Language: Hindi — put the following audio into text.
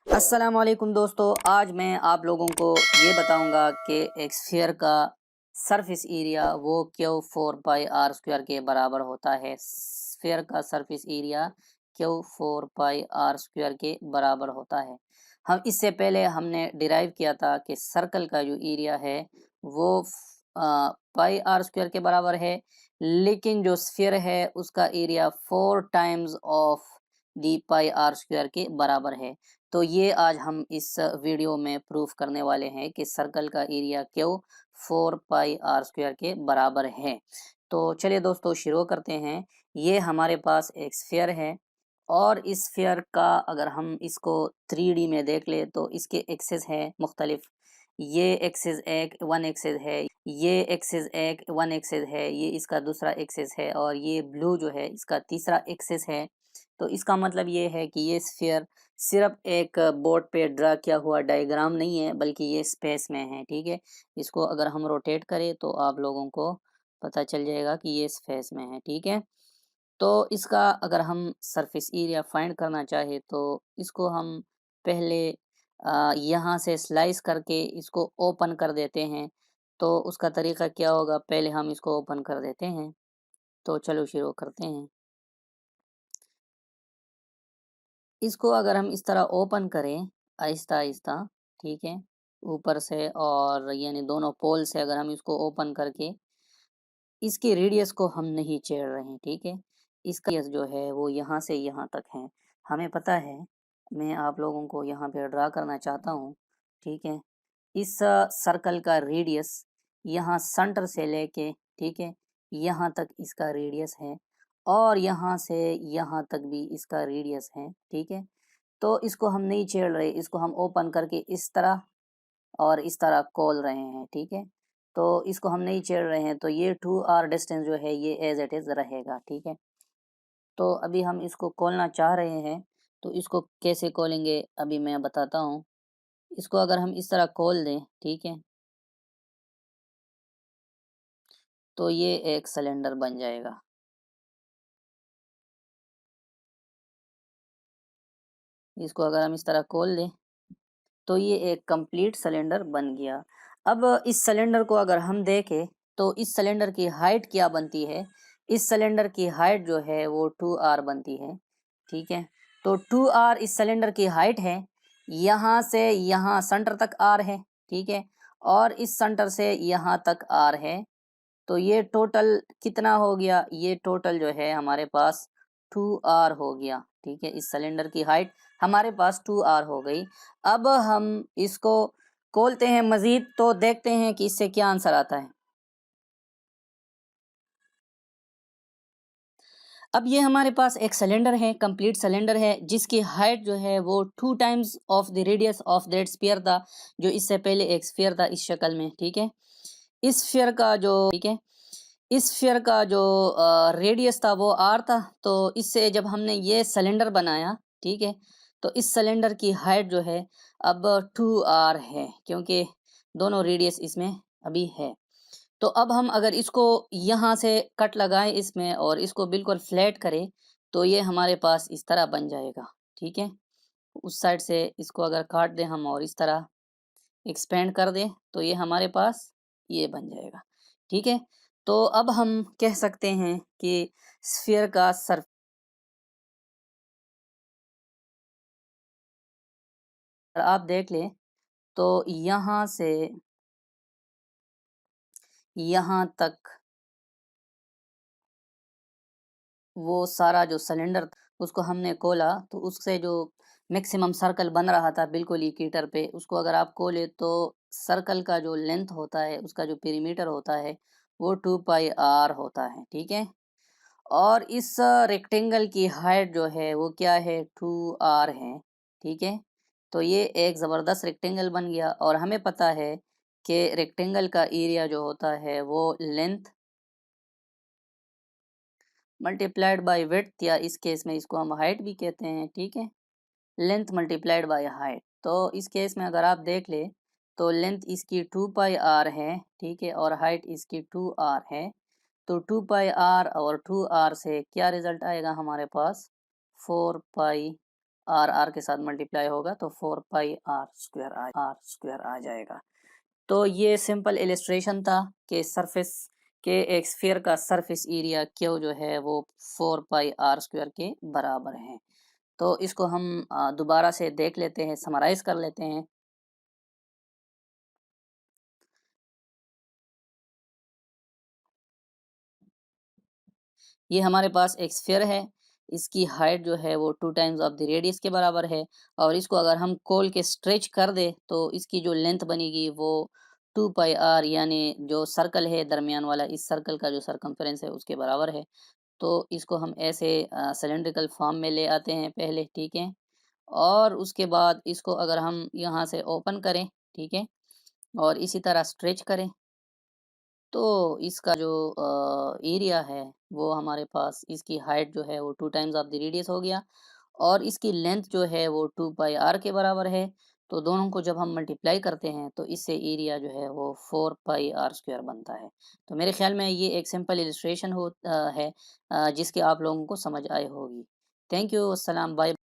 अस्सलाम वालेकुम दोस्तों, आज मैं आप लोगों को ये बताऊंगा कि एक स्फीयर का सरफेस एरिया वो क्यू 4 पाई r² के बराबर होता है। स्फीयर का सरफेस एरिया क्यू 4 पाई r² के बराबर होता है। हम इससे पहले हमने डिराइव किया था कि सर्कल का जो एरिया है वो पाई r² के बराबर है, लेकिन जो स्फीयर है उसका area 4 times of the pi r² के बराबर है। तो ये आज हम इस वीडियो में प्रूफ करने वाले हैं कि सर्कल का एरिया क्यू 4 पाई r² के बराबर है। तो चलिए दोस्तों शुरू करते हैं। ये हमारे पास एक स्फीयर है और इस स्फीयर का अगर हम इसको 3D में देख ले तो इसके एक्सिस है मुख्तलिफ। ये एक्सिस एक वन एक्सिस है, ये एक्सिस एक वन एक्सिस है, ये इसका दूसरा एक्सिस है और ये ब्लू जो है इसका तीसरा एक्सिस है। तो इसका मतलब ये है कि ये स्फीयर सिर्फ एक बोर्ड पे ड्रा किया हुआ डायग्राम नहीं है, बल्कि ये स्पेस में है। ठीक है, इसको अगर हम रोटेट करें तो आप लोगों को पता चल जाएगा कि ये स्पेस में है। ठीक है, तो इसका अगर हम सरफेस एरिया फाइंड करना चाहे तो इसको हम पहले यहाँ से स्लाइस करके इसको ओपन कर देते हैं। तो उसका तरीका क्या होगा, पहले हम इसको ओपन कर देते हैं। तो चलो शुरू करते हैं। इसको अगर हम इस तरह ओपन करें आहिस्ता आहिस्ता, ठीक है, ऊपर से और यानी दोनों पोल से अगर हम इसको ओपन करके इसके रेडियस को हम नहीं छेड़ रहे हैं। ठीक है, इसका रेडियस जो है वो यहाँ से यहाँ तक है, हमें पता है। मैं आप लोगों को यहाँ पे ड्रा करना चाहता हूँ। ठीक है, इस सर्कल का रेडियस यहाँ सेंटर से लेके, ठीक है, यहाँ तक इसका रेडियस है और यहाँ से यहाँ तक भी इसका रेडियस है। ठीक है, तो इसको हम नहीं छेड़ रहे, इसको हम ओपन करके इस तरह और इस तरह खोल रहे हैं। ठीक है, तो इसको हम नहीं छेड़ रहे हैं, तो ये 2r डिस्टेंस जो है ये एज इट इज़ रहेगा। ठीक है, तो अभी हम इसको खोलना चाह रहे हैं, तो इसको कैसे खोलेंगे अभी मैं बताता हूँ। इसको अगर हम इस तरह खोल दें, ठीक है, तो ये एक सिलेंडर बन जाएगा। इसको अगर हम इस तरह खोल दें तो ये एक कंप्लीट सिलेंडर बन गया। अब इस सिलेंडर को अगर हम देखें तो इस सिलेंडर की हाइट क्या बनती है। इस सिलेंडर की हाइट जो है वो 2r बनती है। ठीक है, तो 2r इस सिलेंडर की हाइट है। यहाँ से यहाँ सेंटर तक r है। ठीक है, और इस सेंटर से यहाँ तक r है। तो ये टोटल कितना हो गया, ये टोटल जो है हमारे पास 2r हो गया। ठीक है, इस सिलेंडर की हाइट हमारे पास 2r हो गई। अब हम इसको खोलते हैं मजीद, तो देखते हैं कि इससे क्या आंसर आता है। अब ये हमारे पास एक सिलेंडर है, कंप्लीट सिलेंडर है, जिसकी हाइट जो है वो 2 times of the radius of that sphere था, जो इससे पहले एक स्फीयर था इस शक्ल में। ठीक है, इस स्फीयर का जो, ठीक है, इस स्फीयर का जो रेडियस था वो r था। तो इससे जब हमने ये सिलेंडर बनाया, ठीक है, तो इस सिलेंडर की हाइट जो है अब 2r है, क्योंकि दोनों रेडियस इसमें अभी है। तो अब हम अगर इसको यहाँ से कट लगाएं इसमें और इसको बिल्कुल फ्लैट करें तो ये हमारे पास इस तरह बन जाएगा। ठीक है, उस साइड से इसको अगर काट दें हम और इस तरह एक्सपेंड कर दें तो ये हमारे पास ये बन जाएगा। ठीक है, तो अब हम कह सकते हैं कि स्फीयर का सरफेस आप देख लें तो यहाँ से यहाँ तक वो सारा जो सिलेंडर उसको हमने खोला तो उससे जो मैक्सिमम सर्कल बन रहा था बिल्कुल इक्वेटर पे, उसको अगर आप खोले तो सर्कल का जो लेंथ होता है, उसका जो पेरीमीटर होता है वो 2 पाई r होता है। ठीक है, और इस रेक्टेंगल की हाइट जो है वो क्या है, 2r है। ठीक है, तो ये एक ज़बरदस्त रेक्टेंगल बन गया और हमें पता है कि रेक्टेंगल का एरिया जो होता है वो लेंथ मल्टीप्लाइड बाय विड्थ, या इस केस में इसको हम हाइट भी कहते हैं। ठीक है, लेंथ मल्टीप्लाइड बाय हाइट। तो इस केस में अगर आप देख ले तो लेंथ इसकी 2 पाई r है। ठीक है, और हाइट इसकी 2r है। तो 2 पाई r और 2r से क्या रिजल्ट आएगा हमारे पास, 4 पाई आर आर के साथ मल्टीप्लाई होगा तो 4 पाई आर स्क्वायर आ जाएगा। तो ये सिंपल इलिस्ट्रेशन था कि सरफेस के एक स्फीयर का सरफेस एरिया क्यू जो है वो 4 पाई आर स्क्वायर के बराबर है। तो इसको हम दोबारा से देख लेते हैं, समराइज कर लेते हैं। ये हमारे पास एक स्फीयर है, इसकी हाइट जो है वो 2 टाइम्स ऑफ द रेडियस के बराबर है और इसको अगर हम खोल के स्ट्रेच कर दे तो इसकी जो लेंथ बनेगी वो 2 पाई आर, यानी जो सर्कल है दरमियान वाला, इस सर्कल का जो सरकमफेरेंस है उसके बराबर है। तो इसको हम ऐसे सिलेंड्रिकल फॉर्म में ले आते हैं पहले, ठीक है। और उसके बाद इसको अगर हम यहाँ से ओपन करें, ठीक है, और इसी तरह स्ट्रेच करें तो इसका जो एरिया है वो हमारे पास, इसकी हाइट जो है वो 2 टाइम्स ऑफ द रेडियस हो गया और इसकी लेंथ जो है वो 2 पाई आर के बराबर है। तो दोनों को जब हम मल्टीप्लाई करते हैं तो इससे एरिया जो है वो 4 पाई आर स्क्वायर बनता है। तो मेरे ख्याल में ये एक सिंपल इलस्ट्रेशन है जिसकी आप लोगों को समझ आई होगी। थैंक यू, अस्सलाम, बाय।